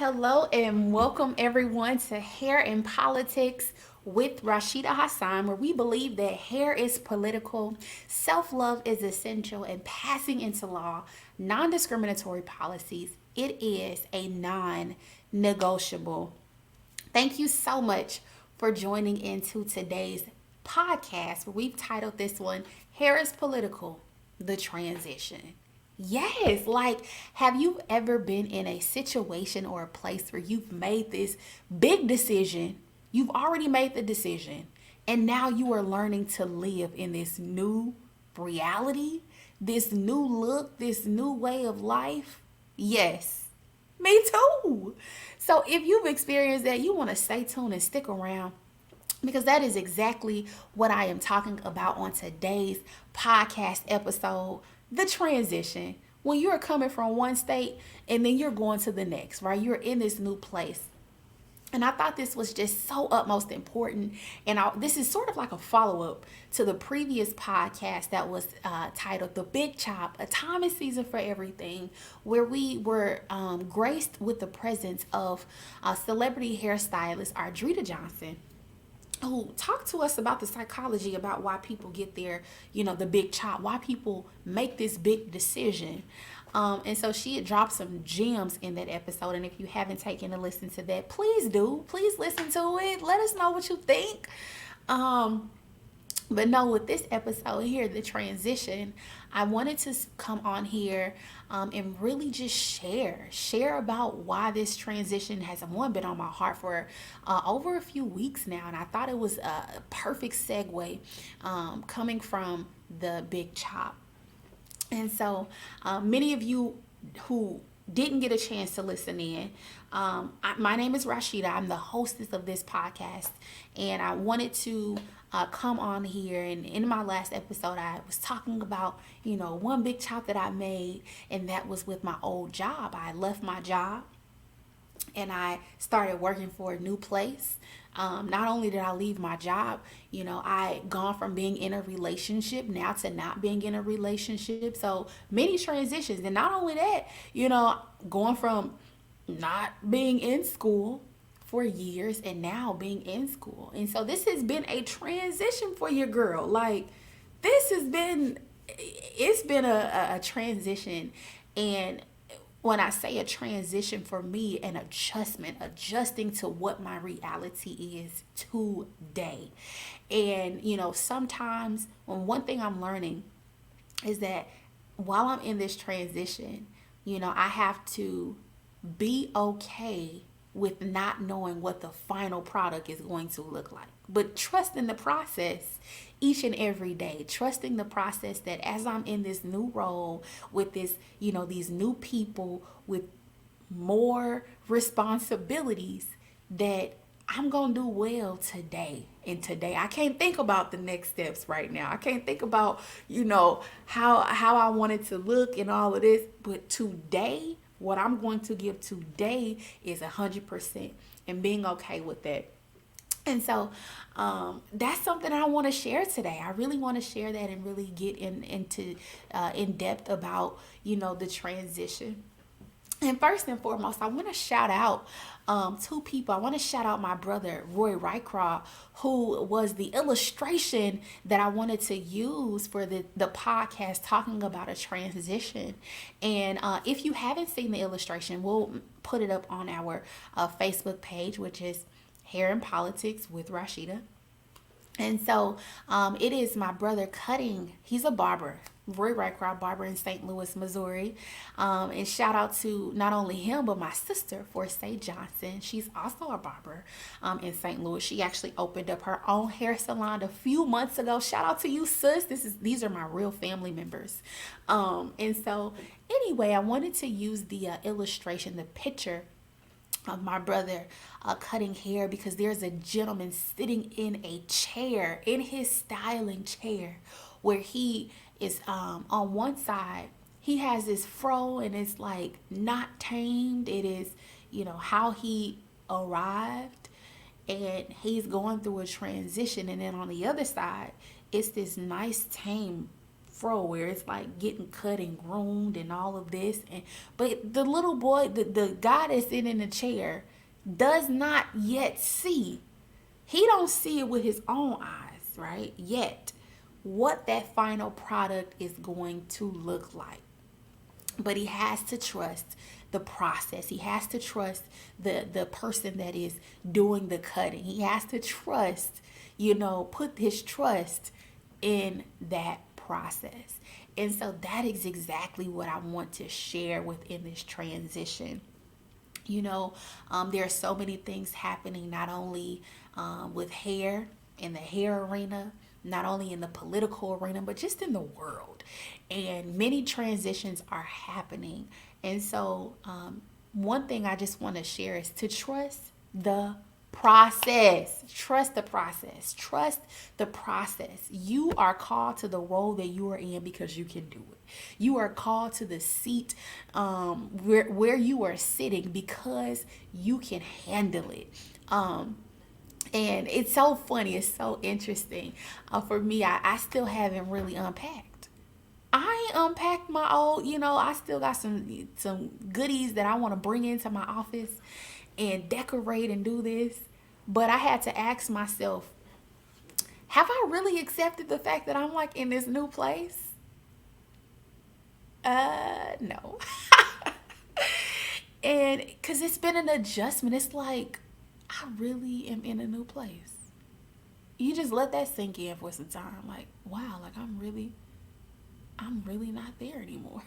Hello and welcome everyone to Hair and Politics with Rashida Hassan, where we believe that hair is political, self love is essential, and passing into law non discriminatory policies. It is a non negotiable. Thank you so much for joining into today's podcast, where we've titled this one Hair is Political, the Transition. Yes, like have you ever been in a situation or a place where you've made this big decision? You've already made the decision, and now you are learning to live in this new reality, this new look, this new way of life? Yes, me too. So if you've experienced that, you want to stay tuned and stick around because that is exactly what I am talking about on today's podcast episode, the transition. When you're coming from one state and then you're going to the next, right? You're in this new place. And I thought this was just so utmost important. And this is sort of like a follow up to the previous podcast that was titled The Big Chop, A Time and Season for Everything, where we were graced with the presence of celebrity hairstylist Ardrita Johnson, who talked to us about the psychology about why people get their, the big chop, why people make this big decision. And so she had dropped some gems in that episode. And if you haven't taken a listen to that, please do. Please listen to it. Let us know what you think. But no, with this episode here, the transition, I wanted to come on here and really just share about why this transition has been on my heart for over a few weeks now. And I thought it was a perfect segue coming from the big chop. And so many of you who didn't get a chance to listen in, my name is Rashida. I'm the hostess of this podcast, and I wanted to come on here. And in my last episode, I was talking about, one big chop that I made, and that was with my old job. I left my job and I started working for a new place. Not only did I leave my job, I gone from being in a relationship now to not being in a relationship. So many transitions. And not only that, going from not being in school for years and now being in school. And so this has been a transition for your girl. Like it's been a transition. And when I say a transition, for me, an adjusting to what my reality is today. And, sometimes one thing I'm learning is that while I'm in this transition, I have to be okay with not knowing what the final product is going to look like, but trusting the process each and every day, trusting the process that as I'm in this new role with this, these new people with more responsibilities, that I'm going to do well today. And today I can't think about the next steps right now. I can't think about, how I want it to look and all of this, but today, what I'm going to give today is 100% and being okay with that. And so that's something I want to share today. I really want to share that and really get into in depth about, the transition. And first and foremost, I want to shout out two people. I want to shout out my brother, Roy Rycraw, who was the illustration that I wanted to use for the podcast talking about a transition. And if you haven't seen the illustration, we'll put it up on our Facebook page, which is Hair and Politics with Rashida. And so it is my brother cutting. He's a barber. Roy Rycroft, barber in St. Louis, Missouri. And shout out to not only him, but my sister, Forsay Johnson. She's also a barber in St. Louis. She actually opened up her own hair salon a few months ago. Shout out to you, sis. These are my real family members. And so anyway, I wanted to use the illustration, the picture of my brother cutting hair, because there's a gentleman sitting in a chair, in his styling chair, where he is on one side he has this fro and it's like not tamed. It is, how he arrived, and he's going through a transition. And then on the other side, it's this nice tame fro where it's like getting cut and groomed and all of this. And but the little boy, the guy that's sitting in the chair, does not yet see. He don't see it with his own eyes, right? Yet, what that final product is going to look like. But he has to trust the process. He has to trust the person that is doing the cutting. He has to trust, put his trust in that process. And so that is exactly what I want to share within this transition. There are so many things happening, not only with hair, in the hair arena, not only in the political arena, but just in the world. And many transitions are happening. And so one thing I just want to share is to trust the process. Trust the process. Trust the process. You are called to the role that you are in because you can do it. You are called to the seat where you are sitting because you can handle it. And it's so funny. It's so interesting. For me, I still haven't really unpacked. I ain't unpacked my old, I still got some goodies that I want to bring into my office and decorate and do this. But I had to ask myself, have I really accepted the fact that I'm like in this new place? No. And because it's been an adjustment, it's like, I really am in a new place. You just let that sink in for some time. Like, wow, like I'm really not there anymore.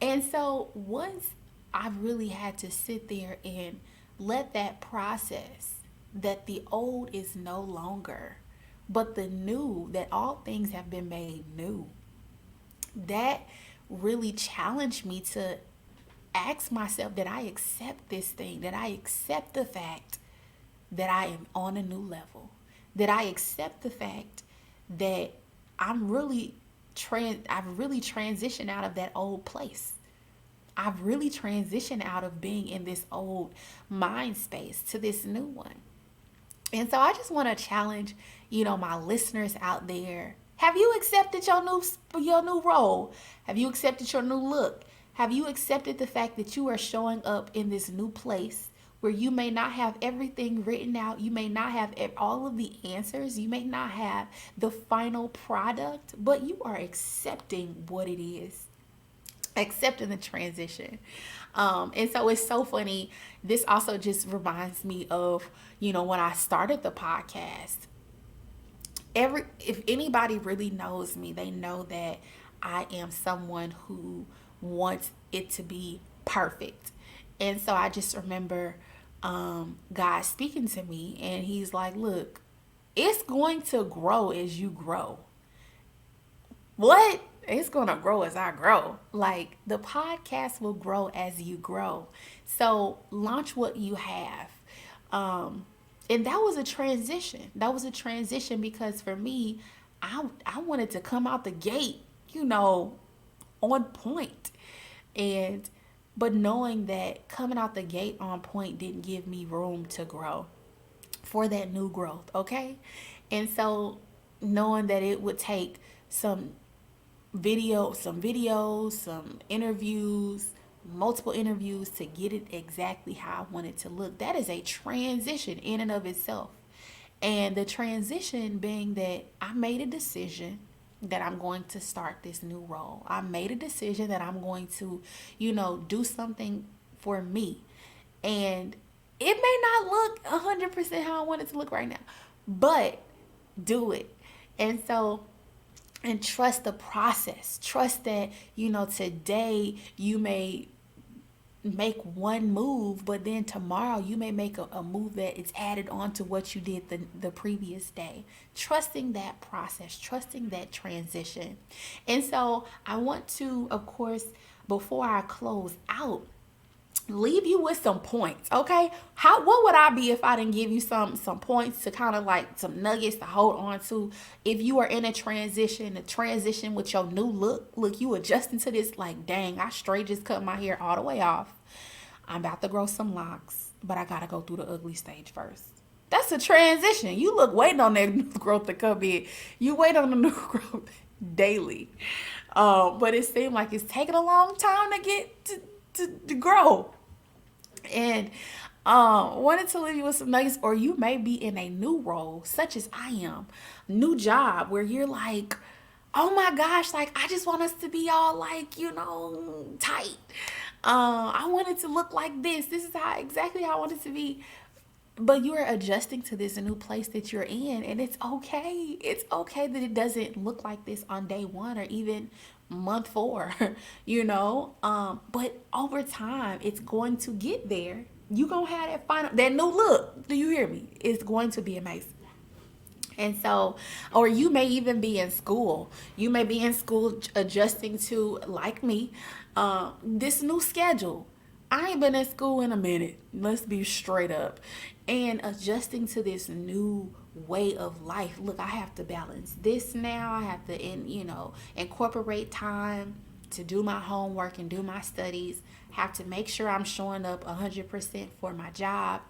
And so once I really had to sit there and let that process, that the old is no longer, but the new, that all things have been made new, that really challenged me to ask myself, that I accept this thing, that I accept the fact that I am on a new level, that I accept the fact that I've really transitioned out of that old place. I've really transitioned out of being in this old mind space to this new one. And so I just want to challenge, my listeners out there. Have you accepted your new role? Have you accepted your new look? Have you accepted the fact that you are showing up in this new place where you may not have everything written out? You may not have all of the answers. You may not have the final product, but you are accepting what it is, accepting the transition. And so it's so funny. This also just reminds me of, when I started the podcast. If anybody really knows me, they know that I am someone who wants it to be perfect. And so I just remember God speaking to me, and he's like, look, it's going to grow as you grow. What? It's going to grow as I grow. Like, the podcast will grow as you grow. So launch what you have. And that was a transition. That was a transition because for me, I wanted to come out the gate, on point. But knowing that coming out the gate on point didn't give me room to grow for that new growth, okay? And so knowing that it would take some videos, some interviews, multiple interviews to get it exactly how I want it to look, that is a transition in and of itself. And the transition being that I made a decision that I'm going to start this new role. I made a decision that I'm going to, do something for me. And it may not look 100% how I want it to look right now, but do it. And trust the process. Trust that, today you may make one move, but then tomorrow you may make a move that is added on to what you did the previous day. Trusting that process, trusting that transition. And so I want to, of course, before I close out, leave you with some points, okay? What would I be if I didn't give you some points to kind of like some nuggets to hold on to? If you are in a transition with your new look, you adjusting to this, like, dang, I straight just cut my hair all the way off. I'm about to grow some locks, but I gotta go through the ugly stage first. That's a transition. You look waiting on that new growth to come in. You wait on the new growth. daily. But it seemed like it's taking a long time to get to grow. And wanted to leave you with some nuggets, or you may be in a new role, such as I am, new job, where you're like, oh my gosh, like I just want us to be all like, tight. I want it to look like this. This is how exactly how I want it to be. But you're adjusting to this new place that you're in, and it's okay. It's okay that it doesn't look like this on day one or even month four, But over time, it's going to get there. You gonna have that new look. Do you hear me? It's going to be amazing. And so, or you may even be in school. You may be in school adjusting to, like me, this new schedule. I ain't been in school in a minute. Let's be straight up. And adjusting to this new way of life. Look, I have to balance this now. I have to, incorporate time to do my homework and do my studies. Have to make sure I'm showing up 100% for my job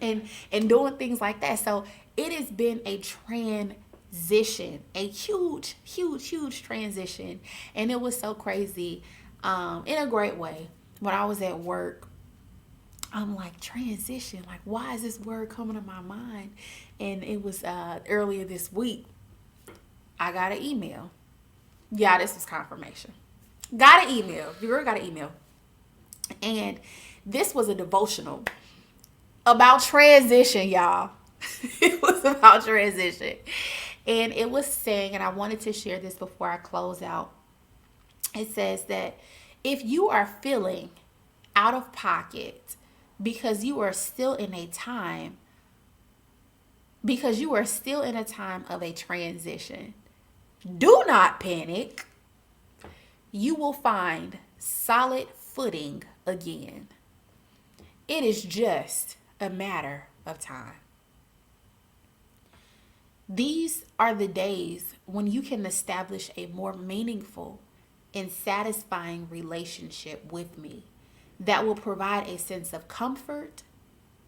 and doing things like that. So it has been a transition, a huge transition. And it was so crazy, in a great way. When I was at work, I'm like, transition, like, why is this word coming to my mind? And it was earlier this week, I got an email. Yeah, this was confirmation. Got an email. The girl got an email. And this was a devotional about transition, y'all. It was about transition. And it was saying, and I wanted to share this before I close out. It says that if you are feeling out of pocket because you are still in a time of a transition, do not panic. You will find solid footing again. It is just a matter of time. These are the days when you can establish a more meaningful and satisfying relationship with me that will provide a sense of comfort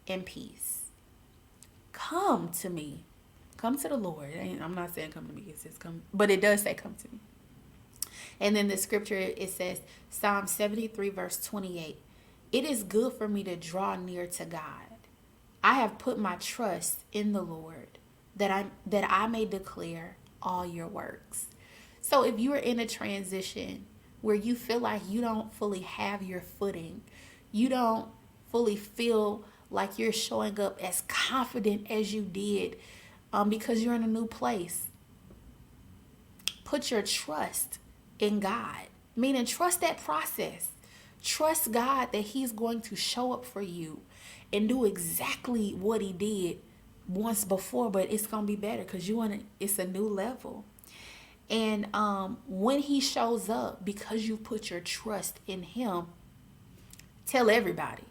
and peace. Come to me. Come to the Lord. I'm not saying come to me. It says come, but it does say come to me. And then the scripture, it says, Psalm 73 verse 28. It is good for me to draw near to God. I have put my trust in the Lord that I may declare all your works. So if you are in a transition where you feel like you don't fully have your footing, you don't fully feel like you're showing up as confident as you did because you're in a new place, put your trust in God. Meaning trust that process. Trust God that he's going to show up for you and do exactly what he did once before, but it's going to be better because it's a new level. And when he shows up, because you put your trust in him, tell everybody.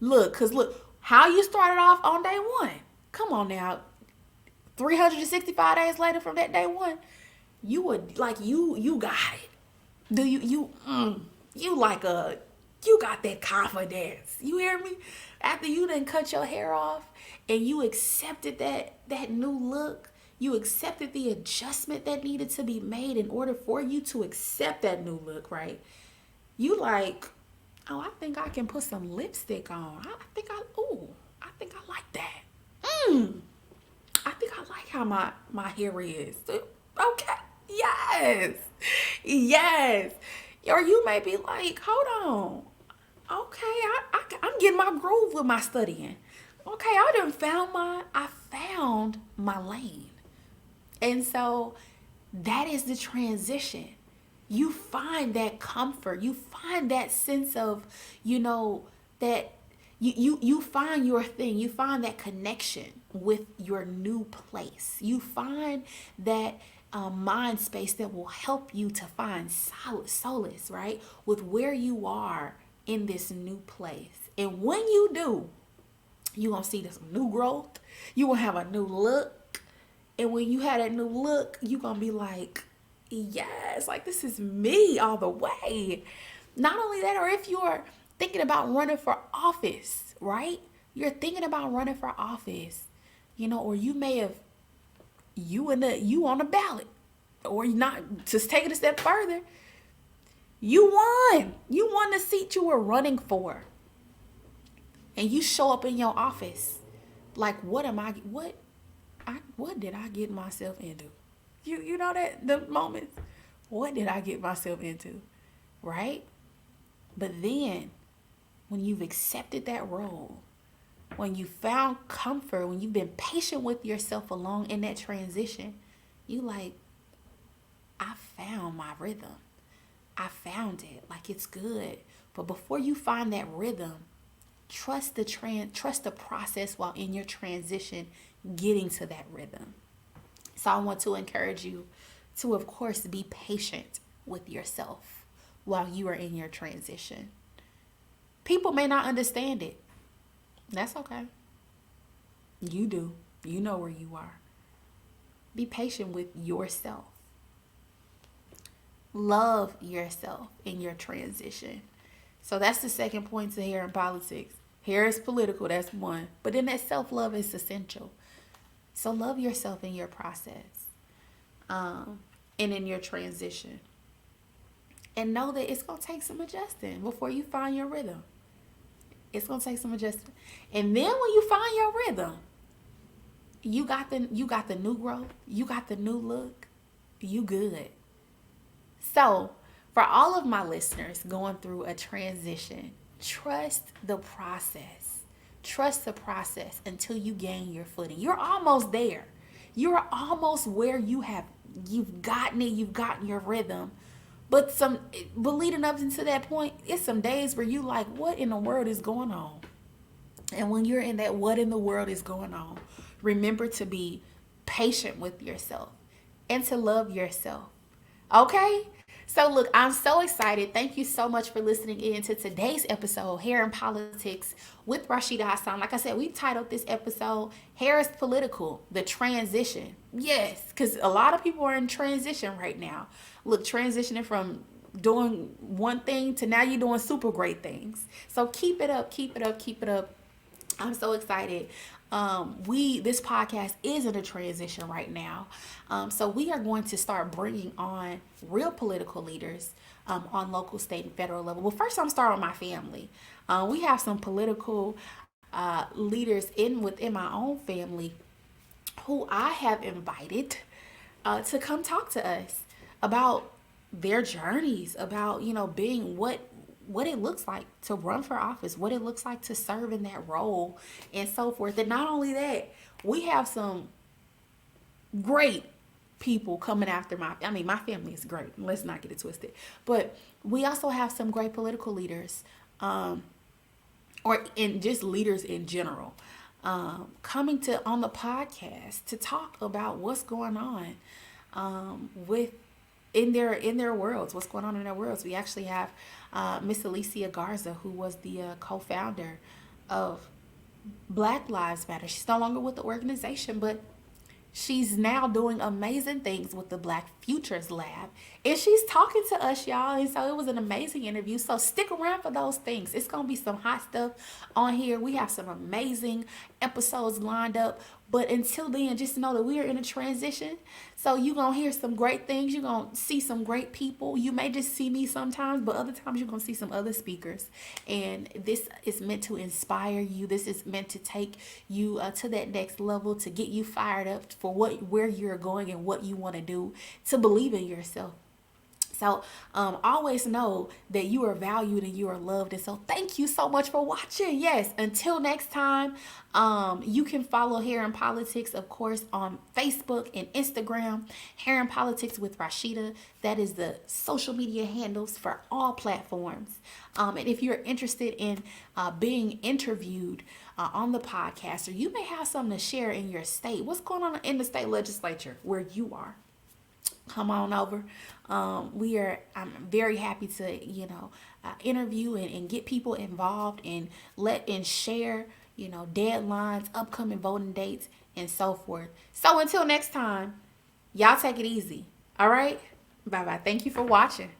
Look, how you started off on day one. Come on now. 365 days later from that day one, you would like you got it. Do you got that confidence. You hear me? After you done cut your hair off and you accepted that new look, you accepted the adjustment that needed to be made in order for you to accept that new look, right? You like, oh, I think I can put some lipstick on. I think I like that. I think I like how my hair is. Okay. Yes. Or you may be like, hold on. Okay, I'm getting my groove with my studying. Okay, I found my lane. And so that is the transition. You find that comfort. You find that sense of, that you find your thing. You find that connection with your new place. You find that mind space that will help you to find solace, right? With where you are in this new place. And when you do, you're going to see this new growth. You will have a new look. And when you have that new look, you're going to be like, yes, like this is me all the way. Not only that, or if you're thinking about running for office, right? You're thinking about running for office, or you may have, you on the ballot. or not, just take it a step further. You won. You won the seat you were running for. And you show up in your office like, what did I get myself into? You know that the moments, what did I get myself into? Right? But then when you've accepted that role, when you found comfort, when you've been patient with yourself along in that transition, you like, I found my rhythm. I found it. Like, it's good. But before you find that rhythm, trust the process while in your transition getting to that rhythm. So I want to encourage you to, of course, be patient with yourself while you are in your transition. People may not understand it. That's okay. You do. You know where you are. Be patient with yourself. Love yourself in your transition. So that's the second point to hair and politics. Hair is political, that's one. But then that self-love is essential. So love yourself in your process, and in your transition. And know that it's going to take some adjusting before you find your rhythm. It's going to take some adjustment. And then when you find your rhythm, you got the new growth, you got the new look, you good. So, for all of my listeners going through a transition, trust the process. Trust the process until you gain your footing. You're almost there. You're almost where you've gotten it, you've gotten your rhythm. But leading up into that point, it's some days where you like, what in the world is going on? And when you're in that what in the world is going on, remember to be patient with yourself and to love yourself. Okay? So look, I'm so excited. Thank you so much for listening in to today's episode, Hair and Politics with Rashida Hassan. Like I said, we titled this episode, Hair is Political, the Transition. Yes, because a lot of people are in transition right now. Look, transitioning from doing one thing to now you're doing super great things. So keep it up, keep it up, keep it up. I'm so excited. This podcast is in a transition right now. So we are going to start bringing on real political leaders on local, state, and federal level. Well, first I'm starting with my family. We have some political leaders within my own family who I have invited to come talk to us about their journeys, about, being what it looks like to run for office, what it looks like to serve in that role, and so forth. And not only that, we have some great people coming after my family is great. Let's not get it twisted. But we also have some great political leaders, just leaders in general, coming on the podcast to talk about what's going on in their worlds, what's going on in their worlds. We actually have Miss Alicia Garza, who was the co-founder of Black Lives Matter. She's no longer with the organization, but she's now doing amazing things with the Black Futures Lab. And she's talking to us, y'all. And so it was an amazing interview. So stick around for those things. It's going to be some hot stuff on here. We have some amazing episodes lined up. But until then, just know that we are in a transition. So you're going to hear some great things. You're going to see some great people. You may just see me sometimes, but other times you're going to see some other speakers. And this is meant to inspire you. This is meant to take you to that next level, to get you fired up for where you're going and what you want to do, to believe in yourself. So always know that you are valued and you are loved. And so thank you so much for watching. Yes, until next time, you can follow Hair and Politics, of course, on Facebook and Instagram. Hair and Politics with Rashida. That is the social media handles for all platforms. And if you're interested in being interviewed on the podcast, or you may have something to share in your state, what's going on in the state legislature where you are, come on over. I'm very happy to, interview and get people involved and share, deadlines, upcoming voting dates, and so forth. So until next time, y'all take it easy. All right. Bye-bye. Thank you for watching.